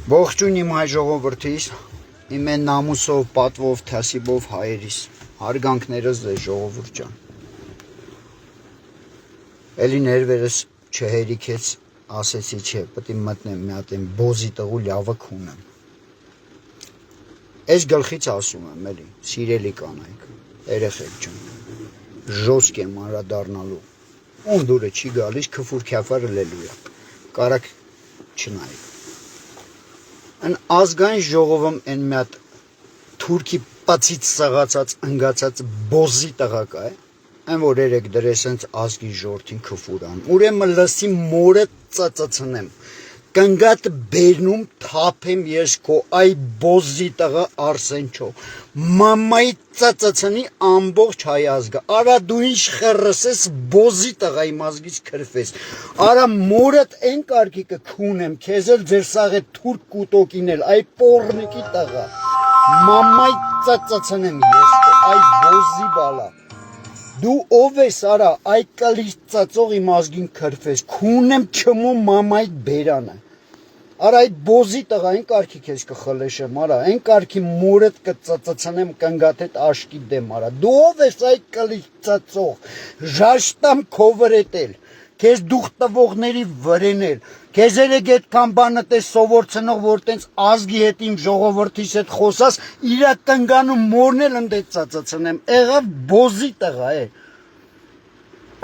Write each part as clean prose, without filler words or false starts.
Ողջույն իմ հայ ժողովրդիս, իմ են նամուսով, պատվով, թասիբով հայերիս, հարգանքներս ձեզ ժողովուրդ ջան։ Էլի ներվերս չհերիքեց, ասեցի չէ, պետք է մտնեմ մի հատ այն բոզի տղու լավը քունեմ։ Այս գլխից ասում եմ, էլի, սիրելի կանայք, երեխեք ջան, ժոսկ եմ անդրադառնալու, ում դուրը չի գալիս, քֆուր քյաֆարը լելույա, կարակ չնայեք։ Այն ազգային ժողովում են մի հատ թուրքի պացից սաղացած ընգացած բոզի տղակ է, այն որ երեք դրես հենց ազգի ժողովրդին քֆուրան, ուրեմն լսի մորը ծածացնեմ, կնգատ բերնում թափեմ ես քո այ բոզի տղա Արսենչո, մամայի ծածացնի ամբողջ հայ ազգը, արա դու ինչ խռս ես բոզի տղա իմ ազգից քրֆես, արա մորդ այն կարգի կքունեմ, քեզ էլ ձեր սաղ է թուրք կուտոկին էլ, այ պորնիկի տղա, մամայի ծածացնեմ ես քո այ բոզի բալա, դու ով ես արա, այ կլից ծածող իմ ազգին քրֆես, քունեմ չմում մամայի բերանը, արա այդ բոզի տղա այն կարգի քեզ կխլեշեմ, արա այն կարգի մորդ կծծծնեմ կնգաթետ աշկի դեմ, արա դու ով ես այ կլից ծածող, ժաշտամ քո վրետել, քեզ դուխ տվողների վրենել, քեզ երեք այդքան բանը տես սովորցնող, որ տենց ազգի հետ իմ ժողովրդիս հետ խոսաս, իրա տնգանում մորն էլ ընդե ծածծնեմ, եղավ բոզի տղա է,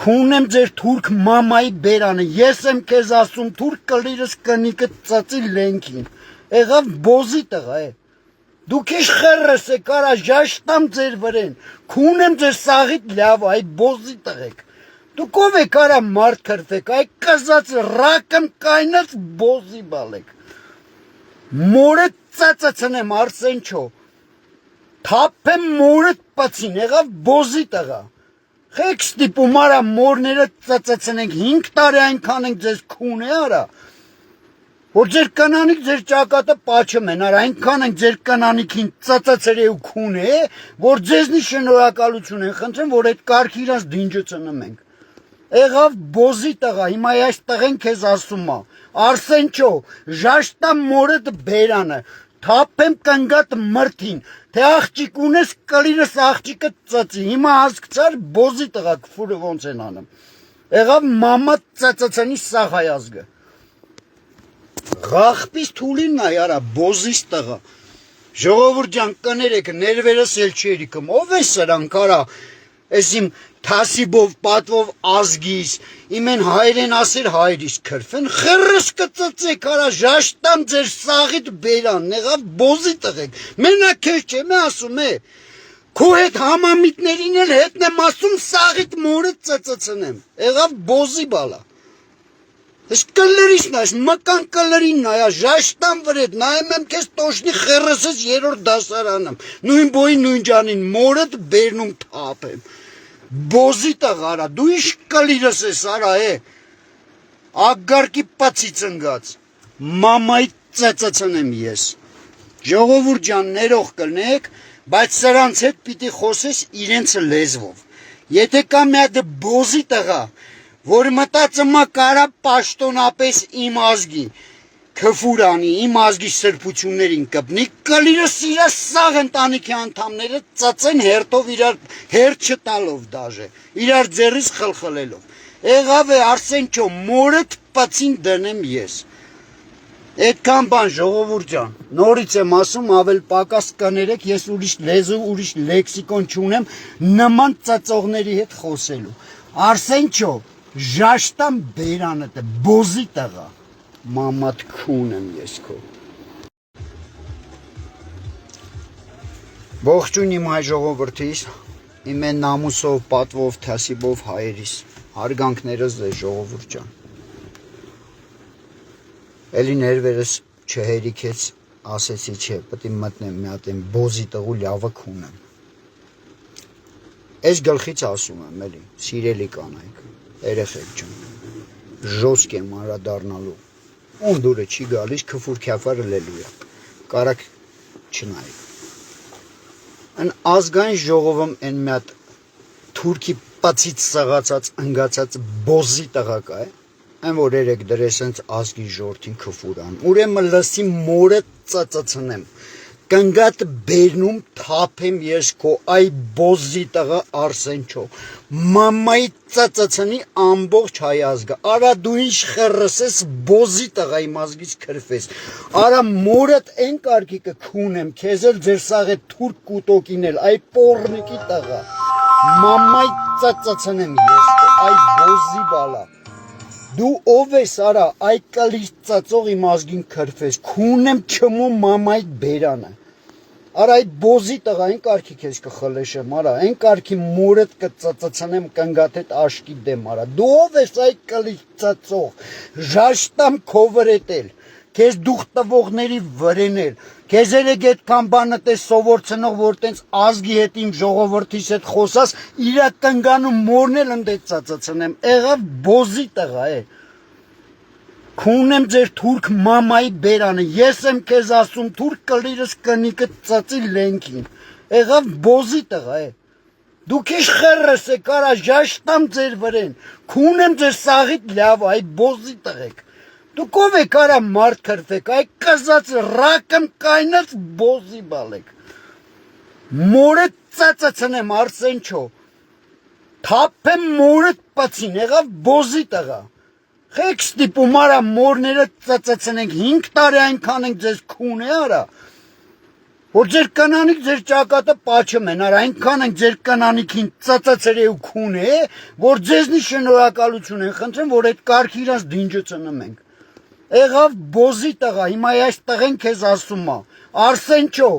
քունեմ ձեր թուրք մամայի բերանը, ես եմ քեզ ասում թուրք կլիրս կնիկը ծծի լենքին, եղավ բոզի տղա է, դուք ինչ խռս եք արա ժաշտամ ձեր վրեն, քունեմ ձեր սաղիտ լավ, այ բոզի տղեք, դուք ով եք արա մարդ քրվեք, այ կզած ռակն կայնած բոզի բալեք, մորը ծածացնեմ Արսենչո, թափեմ մորը պացին, եղավ բոզի տղա, Խեք ստիպում արա մորները ծծծնենք 5 տարի այնքան ենք ձեզ քուն է արա, որ ձեր կնանիք ձեր ճակատը պաչում են, արա այնքան ենք ձեր կնանիքին ծծծրե ու քուն է, որ ձեզնի շնորհակալություն են խնդրեմ, որ այդ կարգի իրանց դինջը ծնմենք, եղավ բոզի տղա, հիմա այս տղեն քեզ ասում ա, Արսենչո, ժաշտա մորդ բերանը, թափեմ կնգատ մրթին, թե աղջիկ ունես կլիրս աղջիկը ծծի, հիմա հասկցար բոզի տղա քֆուրը ոնց են անում, եղավ մամա ծծծնի սաղ հայ ազգը, Ղախպիս թուլին նայ արա բոզիս տղա, ժողովուրդ ջան կներեք ներվերս էլ չերիքım, ով է սրանք արա, ես իմ թասիբով պատվով ազգիս, իմ են հայրեն ասեր հայրիս քրվեն, խռս կծծեք արա ժաշտամ ձեր սաղիտ բերան, եղավ բոզի տղեք, մենակ քեզ չեմ ասում է, քո հետ համամիտներին էլ հետն եմ ասում սաղիտ մորը ծծծնեմ, եղավ բոզի բալա, ես կլրիս նայս, մկան կլրին նայա, ժաշտամ վրետ, նայեմ եմ քեզ տոշնի խռսս երորդ դասարանım, նույն բոյի նույն ջանին, մորդ բերնում թափեմ, բոզի տղարա, դու ինչ կլիրս ես արա է, ագարկի պացից ընգած, մամայի ծծծնեմ ես, ժողովուրդ ջան ներող կլնեք, բայց սրանց հետ պիտի խոսես իրենց լեզվով, եթե կա մի հատ բոզի տղա, որ մտածմա կարա պաշտոնապես իմ ազգի, քֆուրանի, իմ ազգի սրբություններին կպնի, կլիրս իրա սաղ ընտանիքի անդամները ծծեն հերթով իրար, հերթ չտալով դաժե, իրար ձերից խլխլելով, եղավ է Արսենչո, մորդ պացին դնեմ ես, այդքան բան ժողովուրդ ջան, նորից եմ ասում, ավել պակաս կներեք, ես ուրիշ լեզու, ուրիշ լեքսիկոն չունեմ, նման ծծողների հետ խոսելու, Արսենչո, ժաշտամ բերանդ է, բոզի տղա, մամատ քուն եմ ես քո։ Ողջույն իմ հայ ժողովրդիս, իմ են նամուսով, պատվով, թասիբով հայերիս, հարգանքներս ձեզ ժողովուրդ ջան։ Էլի ներվերս չհերիքեց, ասեցի չէ, պետք է մտնեմ մի հատ այն բոզի տղու լավը քունեմ։ Այս գլխից ասում եմ, էլի, սիրելի կանայք, երեխեք ջան, ժոսկ եմ անդրադառնալու, ում դուրը չի գալիս, քֆուր քյաֆարը լելույա, կարակ չնայեք։ Այն ազգային ժողովում են մի հատ թուրքի պացից սաղացած ընգացած բոզի տղակ է, այն որ երեք դրես հենց ազգի ժողովրդին քֆուրան ուրեմն լսի մորը ծծծնեմ կնգատ բերնում թափեմ ես քո այ բոզի տղա Արսենչո մամայի ծծծնի ամբողջ հայ ազգը արա դու ինչ խռս ես բոզի տղա իմ ազգից քրֆես արա մորդ այն կարգի կքունեմ քեզ էլ ձեր սաղե թուրք կուտոկին էլ այ պորնիկի տղա մամայի ծծծնեմ ես քո այ բոզի բալա դու ով ես արա այ կլի ծծող իմ ազգին քրֆես քունեմ չմո մամայի բերանը Արա այդ բոզի տղա այն կարգի քեզ կխլեշեմ արա այն կարգի մորդ կծծծնեմ կնգաթետ աշկի դեմ արա դու ով ես այ կլի ծծող ժաշտամ քո վրետել քեզ դուխ տվողների վրենել քեզ էլ այդքան բանը տես սովորցնող որ տենց ազգի հետ իմ ժողովրդիս հետ խոսած իրա կնգանում մորնել ընդե ծծծնեմ եղավ բոզի տղա է Քունեմ ձեր թուրք մամայի բերանը, ես եմ քեզ ասում թուրք կլիրս կնիկը ծծի լենքին, եղավ բոզի տղա է, դուք իշ խերրս եք արա ժաշտամ ձեր վրեն, քունեմ ձեր սաղիտ լավ այ բոզի տղեք, դուք ով եք արա մարդ քրվեք, այ կզած ռակն կայնած բոզի բալեք, մորը ծծծնեմ Արսենչո, թափեմ մորը պացին, եղավ բոզի տղա, Խեք ստիպում արա մորները ծծծնենք 5 տարի այնքան ենք ձեզ քուն է արա որ ձեր կնանիք ձեր ճակատը պաչում են արա այնքան ենք ձեր կնանիքին ծծծրե ու քուն է որ ձեզնի շնորհակալություն են խնդրեմ որ այդ կարգի իրանց դինջը ծնմենք եղավ բոզի տղա հիմա այս տղեն քեզ ասում է Արսենչո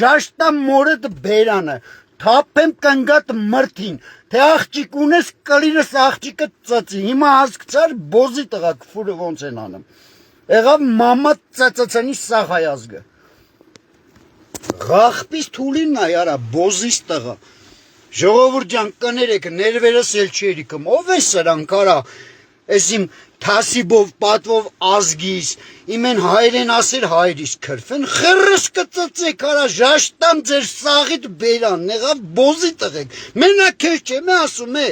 ժաշտա մորդ բերանը թափեմ կնգատ մրթին թե աղջիկ ունես կլիրս աղջիկը ծծի հիմա հասկացար բոզի տղա քֆուրը ոնց են անում եղավ մամա ծծծնի սաղ հայ ազգը Ղախպիս թուլին նայ արա բոզիս տղա ժողովուրդ ջան կներեք ներվերս էլ չի երիկում ով է սրանք արա Ես իմ թասիբով պատվով ազգիս իմ են հայրեն ասեր հայրիս քրֆեն խռս կծծեք արա ժաշտամ ձեր սաղիտ բերան եղավ բոզի տղեք մենակ քեզ չեմ ասում է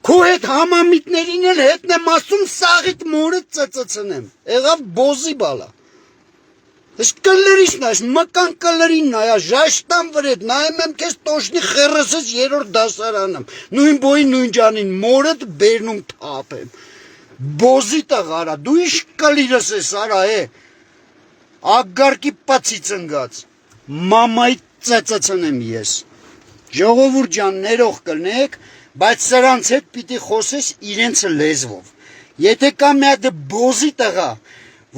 քո հետ համամիտներին էլ հետն եմ ասում սաղիտ մորը ծծծնեմ եղավ բոզի բալա Ես կլերիս նայես մկան կլերին նայա ժաշտամ վրետ նայեմ եմ քեզ տոշնի խռսս երրորդ դասարանում նույն բոյի նույն ջանին մորդ բերնում թափեմ Բոզի տղարա դու իշ կլիրս ես արա է ագարկի պացի ծնգած մամայի ծծծնեմ ես ժողովուրդ ջան ներող կլնեք բայց սրանց հետ պիտի խոսես իրենց լեզվով եթե կա մի հատ բոզի տղա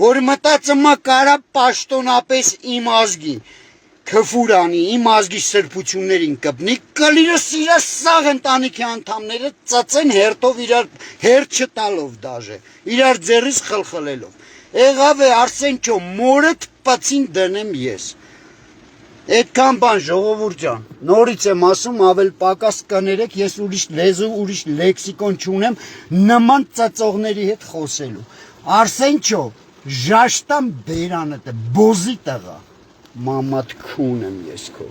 որ մտածմա կարա պաշտոնապես իմ ազգի քֆուրանի իմ ազգի սրբություններին կպնի կլիրս իրա սաղ ընտանիքի անդամները ծծեն հերթով իրար հերթ չտալով դաժե իրար ձեռից խլխլելով եղավ է Արսենչո մորդ պացին դնեմ ես այդքան բան ժողովուրդ ջան նորից եմ ասում ավել պակաս կներեք ես ուրիշ լեզու ուրիշ լեքսիկոն չունեմ նման ծծողների հետ խոսելու Արսենչո ժաշտամ բերանդ բոզի տղա Մամատ քուն եմ ես քո